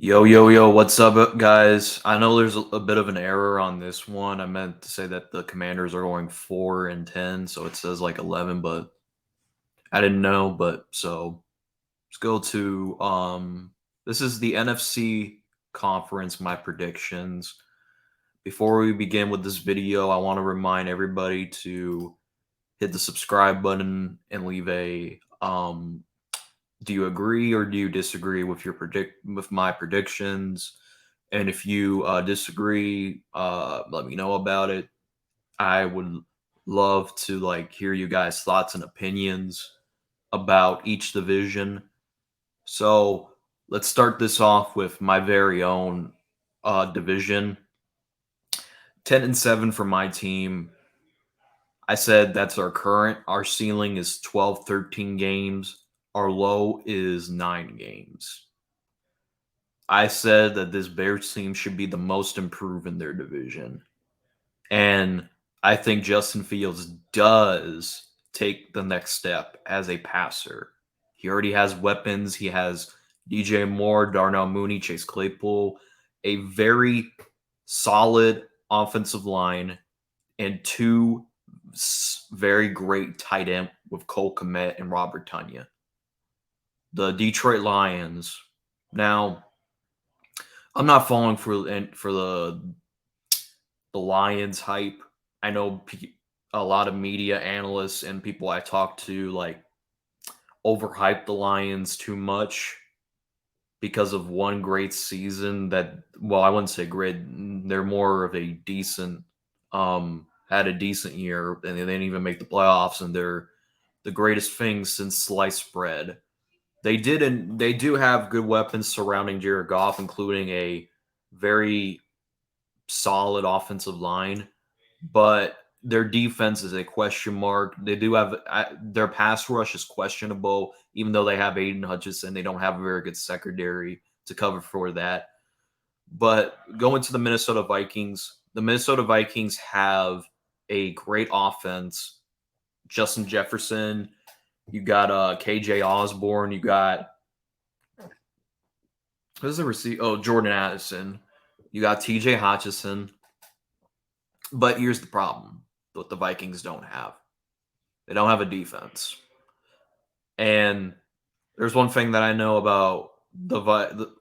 Yo, yo, yo, what's up, guys? I know there's a bit of an error on this one. I meant to say that the Commanders are going 4-10, so it says like 11, but I didn't know. But so let's go to this is the NFC conference, my predictions. Before we begin with this video, I want to remind everybody to hit the subscribe button and leave a do you agree or do you disagree with my predictions? And if you disagree, let me know about it. I would love to hear you guys' thoughts and opinions about each division. So let's start this off with my very own division. 10-7 for my team. I said that's our current. Our ceiling is 12, 13 games. Our low is 9 games. I said that this Bears team should be the most improved in their division. And I think Justin Fields does take the next step as a passer. He already has weapons. He has DJ Moore, Darnell Mooney, Chase Claypool, a very solid offensive line, and two very great tight end with Cole Kmet and Robert Tunyon. The Detroit Lions. Now, I'm not falling for the Lions hype. I know a lot of media analysts and people I talk to overhype the Lions too much because of one great season that, well, I wouldn't say great. They're more of a decent had a decent year and they didn't even make the playoffs, and they're the greatest thing since sliced bread. They do have good weapons surrounding Jared Goff, including a very solid offensive line, but their defense is a question mark. They do have their pass rush is questionable, even though they have Aiden Hutchinson. They don't have a very good secondary to cover for that. But going to the Minnesota Vikings have a great offense. Justin Jefferson, you got KJ Osborne, you got who's the receiver? Oh, Jordan Addison. You got TJ Hutchinson. But here's the problem: what the Vikings don't have. They don't have a defense. And there's one thing that I know about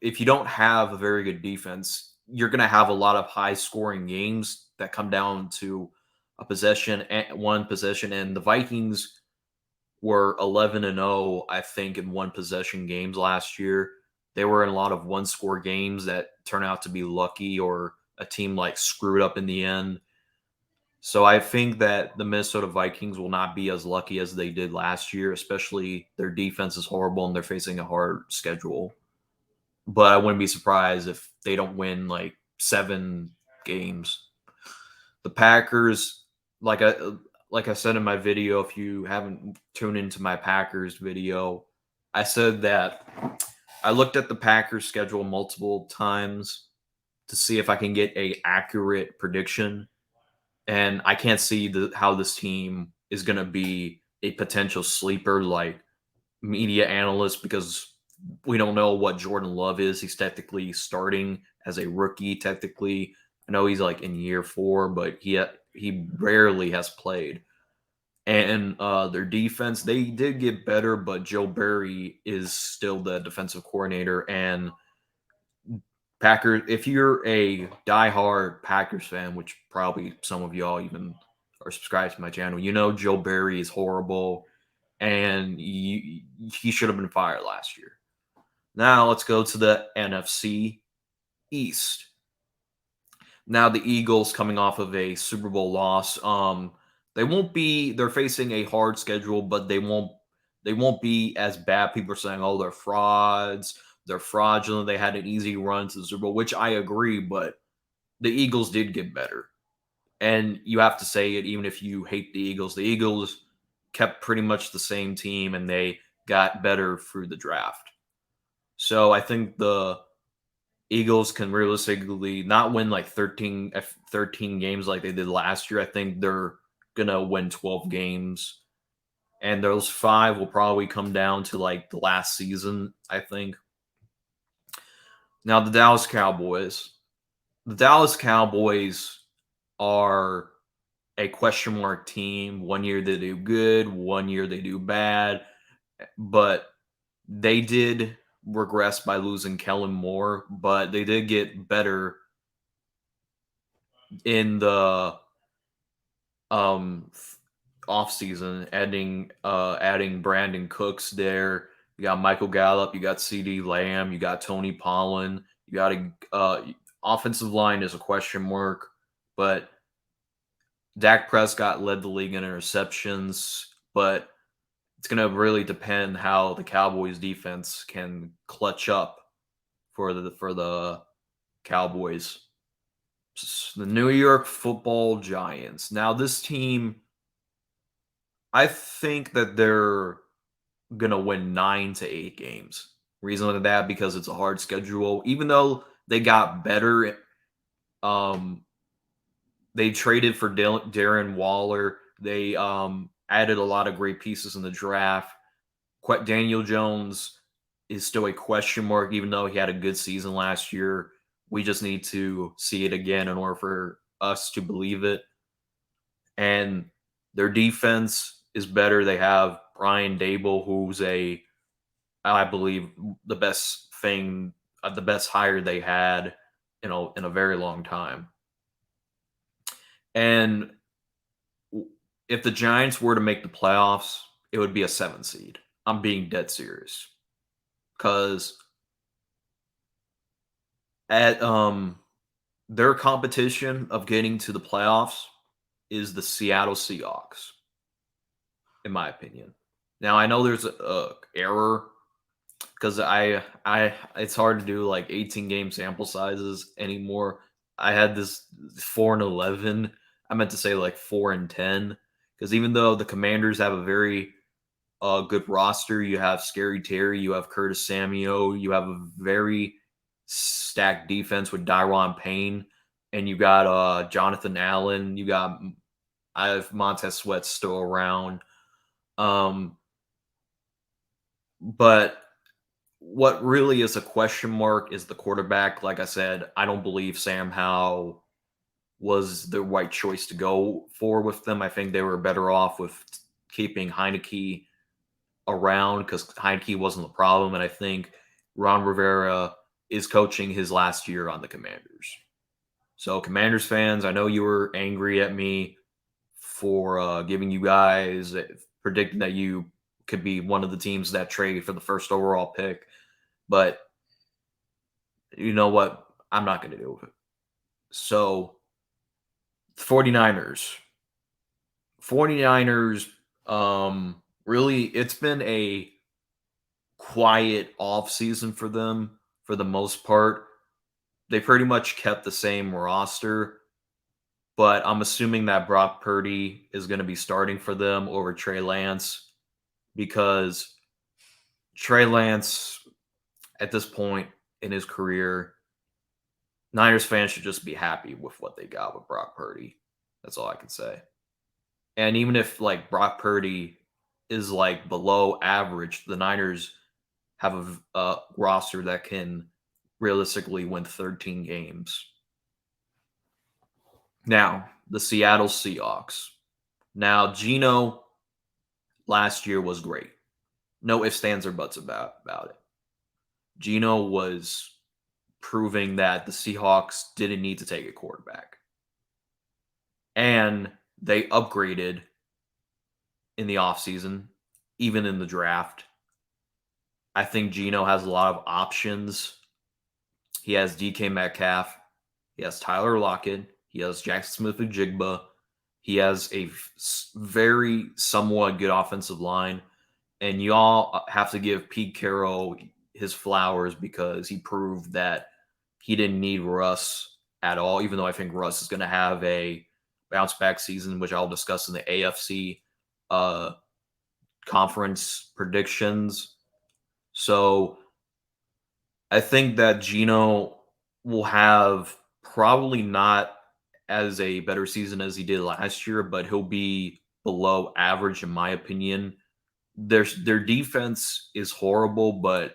if you don't have a very good defense, you're going to have a lot of high scoring games that come down to one possession, and the Vikings were 11-0, I think, in one possession games last year. They were in a lot of one score games that turn out to be lucky, or a team screwed up in the end. So I think that the Minnesota Vikings will not be as lucky as they did last year, especially their defense is horrible and they're facing a hard schedule. But I wouldn't be surprised if they don't win 7 games. The Packers, like I said in my video, if you haven't tuned into my Packers video, I said that I looked at the Packers schedule multiple times to see if I can get a accurate prediction. And I can't see how this team is going to be a potential sleeper like media analysts, because we don't know what Jordan Love is. He's technically starting as a rookie. Technically, I know he's in year 4, but he rarely has played. And their defense, they did get better, but Joe Barry is still the defensive coordinator. And Packers, if you're a diehard Packers fan, which probably some of y'all even are subscribed to my channel, you know Joe Barry is horrible, and he should have been fired last year. Now let's go to the NFC East. Now the Eagles, coming off of a Super Bowl loss, they're facing a hard schedule, but they won't be as bad. People are saying, oh, they're frauds. They're fraudulent. They had an easy run to the Super Bowl, which I agree, but the Eagles did get better. And you have to say it, even if you hate the Eagles kept pretty much the same team, and they got better through the draft. So I think the Eagles can realistically not win 13 games like they did last year. I think they're going to win 12 games. And those 5 will probably come down to the last season, I think. Now the Dallas Cowboys. The Dallas Cowboys are a question mark team. One year they do good, one year they do bad, but they did regress by losing Kellen Moore, but they did get better in the um offseason, adding Brandon Cooks there. You got Michael Gallup, you got CD Lamb, you got Tony Pollen, you got a offensive line is a question mark, but Dak Prescott led the league in interceptions, but it's going to really depend how the Cowboys defense can clutch up for the Cowboys. The New York Football Giants. Now this team, I think that they're going to win 9 to 8 games. Reason for that because it's a hard schedule. Even though they got better, um they traded for Darren Waller. They added a lot of great pieces in the draft. Daniel Jones is still a question mark, even though he had a good season last year. We just need to see it again in order for us to believe it. And their defense is better. They have Brian Dable, who's I believe, the best hire they had in a very long time. And if the Giants were to make the playoffs, it would be a 7 seed. I'm being dead serious. Because at their competition of getting to the playoffs is the Seattle Seahawks, in my opinion. Now I know there's a error because I it's hard to do like 18 game sample sizes anymore. I had this 4-11. I meant to say like 4-10 because even though the Commanders have a very good roster, you have Scary Terry, you have Curtis Samuel, you have a very stacked defense with Dyron Payne, and you got Jonathan Allen. I have Montez Sweat still around. But what really is a question mark is the quarterback. Like I said, I don't believe Sam Howell was the right choice to go for with them. I think they were better off with keeping Heineke around because Heineke wasn't the problem. And I think Ron Rivera is coaching his last year on the Commanders. So, Commanders fans, I know you were angry at me for giving you guys predicting that you could be one of the teams that trade for the first overall pick. But you know what? I'm not going to do it. So, 49ers. 49ers, really, it's been a quiet off season for them for the most part. They pretty much kept the same roster, but I'm assuming that Brock Purdy is going to be starting for them over Trey Lance because Trey Lance, at this point in his career, Niners fans should just be happy with what they got with Brock Purdy. That's all I can say. And even if like Brock Purdy is like below average, the Niners have a roster that can realistically win 13 games. Now, the Seattle Seahawks. Now, Geno last year was great. No ifs, ands, or buts about it. Geno was proving that the Seahawks didn't need to take a quarterback. And they upgraded in the offseason, even in the draft. I think Geno has a lot of options. He has DK Metcalf. He has Tyler Lockett. He has Jackson Smith-Njigba. He has a very somewhat good offensive line. And y'all have to give Pete Carroll his flowers because he proved that he didn't need Russ at all, even though I think Russ is going to have a bounce back season, which I'll discuss in the AFC conference predictions. So I think that Geno will have probably not as a better season as he did last year, but he'll be below average in my opinion. Their defense is horrible, but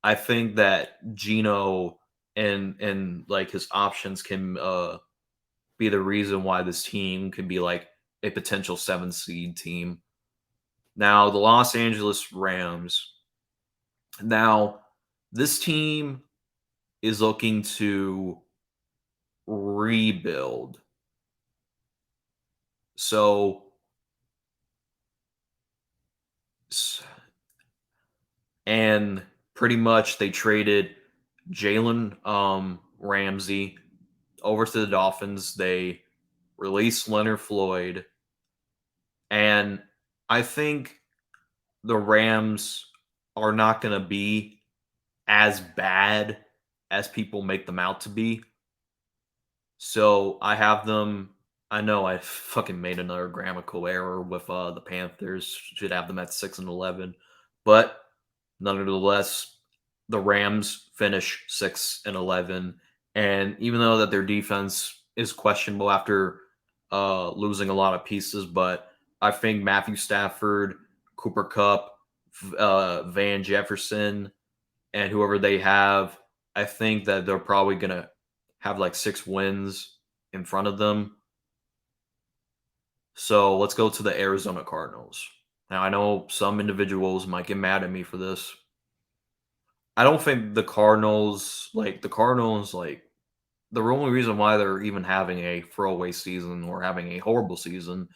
I think that Geno and like his options can be the reason why this team can be like a potential 7 seed team. Now, the Los Angeles Rams. Now, this team is looking to rebuild. So, and pretty much they traded Jalen Ramsey over to the Dolphins. They released Leonard Floyd. And I think the Rams are not going to be as bad as people make them out to be. So I have them. I know I fucking made another grammatical error with the Panthers. Should have them at 6-11, but nonetheless, the Rams finish 6-11, and even though that their defense is questionable after losing a lot of pieces, but I think Matthew Stafford, Cooper Cup, Van Jefferson, and whoever they have, I think that they're probably gonna have like 6 wins in front of them. So let's go to the Arizona Cardinals. Now I know some individuals might get mad at me for this. I don't think the Cardinals, the only reason why they're even having a throwaway season or having a horrible season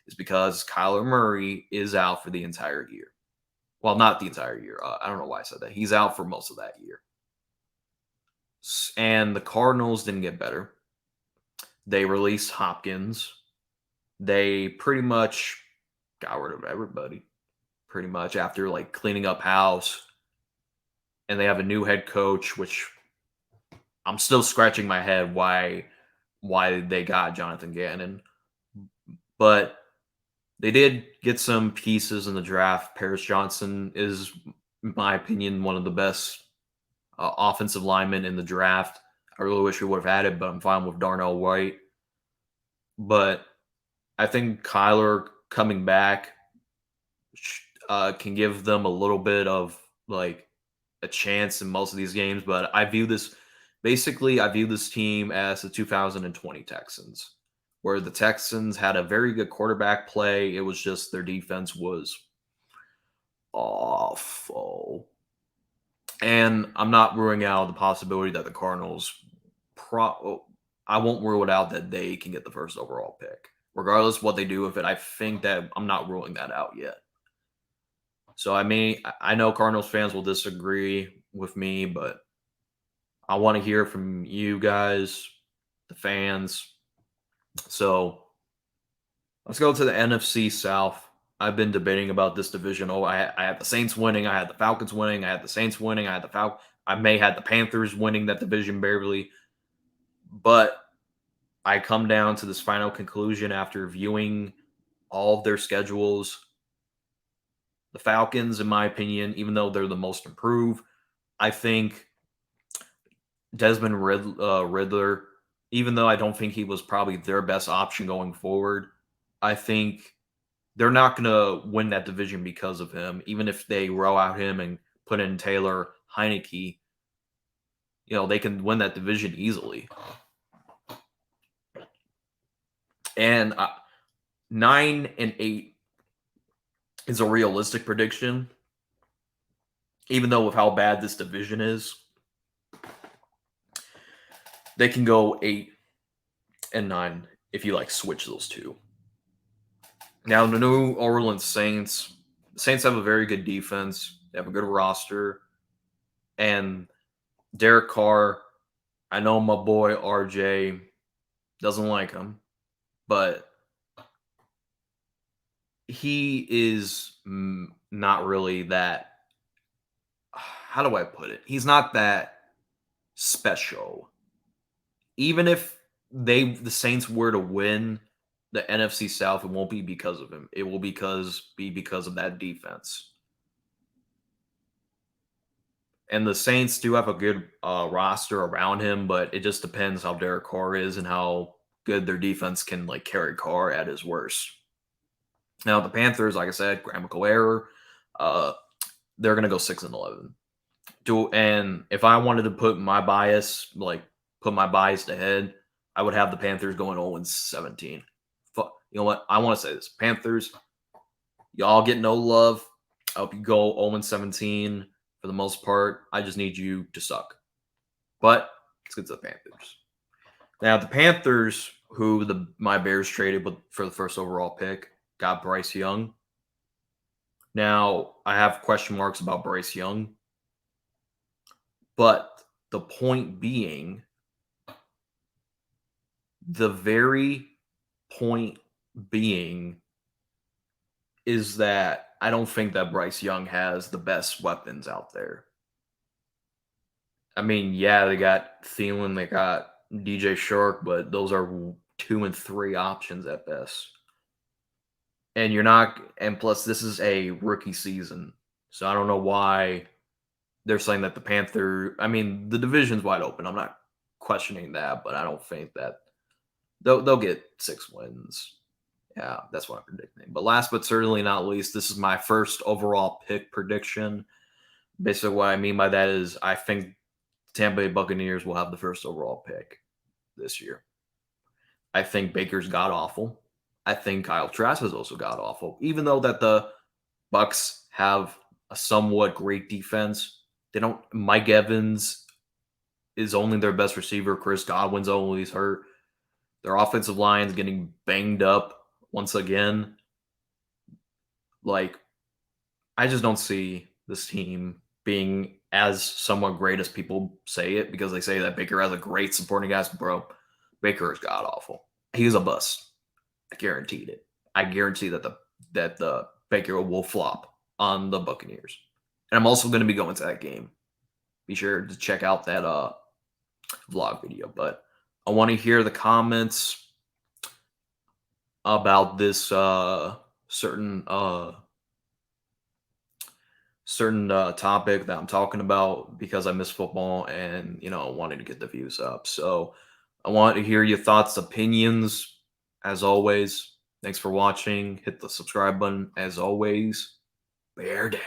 is because Kyler Murray is out for the entire year. Well, not the entire year. I don't know why I said that. He's out for most of that year. And the Cardinals didn't get better. They released Hopkins. They pretty much got rid of everybody, pretty much after like cleaning up house. And they have a new head coach, which I'm still scratching my head why they got Jonathan Gannon. But they did get some pieces in the draft. Paris Johnson is, in my opinion, one of the best offensive linemen in the draft. I really wish we would have had it, but I'm fine with Darnell White. But I think Kyler coming back can give them a little bit of like a chance in most of these games. But I view this team as the 2020 Texans, where the Texans had a very good quarterback play. It was just their defense was awful. And I'm not ruling out the possibility that the Cardinals I won't rule it out that they can get the first overall pick. Regardless of what they do with it, I think that I'm not ruling that out yet. So I know Cardinals fans will disagree with me, but I want to hear from you guys, the fans. So let's go to the NFC South. I've been debating about this division. I had the Saints winning. I had the Falcons winning. I had the Saints winning. I may have the Panthers winning that division barely. But I come down to this final conclusion after viewing all of their schedules. The Falcons, in my opinion, even though they're the most improved, I think Desmond Riddler, even though I don't think he was probably their best option going forward, I think they're not going to win that division because of him. Even if they row out him and put in Taylor Heineke, they can win that division easily. And 9-8 is a realistic prediction, even though with how bad this division is. They can go 8-9 if you switch those two. Now, the New Orleans Saints. The Saints have a very good defense. They have a good roster. And Derek Carr, I know my boy RJ doesn't like him, but he is not really that. How do I put it? He's not that special. Even if the Saints were to win the NFC South, it won't be because of him. It will be because of that defense. And the Saints do have a good roster around him, but it just depends how Derek Carr is and how good their defense can carry Carr at his worst. Now the Panthers, like I said, grammatical error. They're going to go 6-11. And if I wanted to put my bias, put my bias ahead, I would have the Panthers going 0-17. You know what? I want to say this. Panthers, y'all get no love. I hope you go 0-17 for the most part. I just need you to suck. But let's get to the Panthers. Now, the Panthers, who my Bears traded for the first overall pick, got Bryce Young. Now, I have question marks about Bryce Young. But the point being, the very point being is that I don't think that Bryce Young has the best weapons out there. I mean, yeah, they got Thielen, they got DJ Shark, but those are 2 and 3 options at best. And plus this is a rookie season. So I don't know why they're saying that the division's wide open. I'm not questioning that, but I don't think that they'll get 6 wins. Yeah, that's what I'm predicting. But last but certainly not least, this is my first overall pick prediction. Basically, what I mean by that is I think Tampa Bay Buccaneers will have the first overall pick this year. I think Baker's god awful. I think Kyle Trask is also god awful. Even though that the Bucs have a somewhat great defense, they don't. Mike Evans is only their best receiver. Chris Godwin's always hurt. Their offensive line's getting banged up once again. I just don't see this team being as somewhat great as people say it, because they say that Baker has a great supporting cast. Bro, Baker is god awful. He's a bust. I guaranteed it. I guarantee that the Baker will flop on the Buccaneers. And I'm also going to be going to that game. Be sure to check out that vlog video. But I want to hear the comments about this certain topic that I'm talking about, because I miss football and wanted to get the views up. So I want to hear your thoughts, opinions. As always, thanks for watching. Hit the subscribe button. As always, bear down.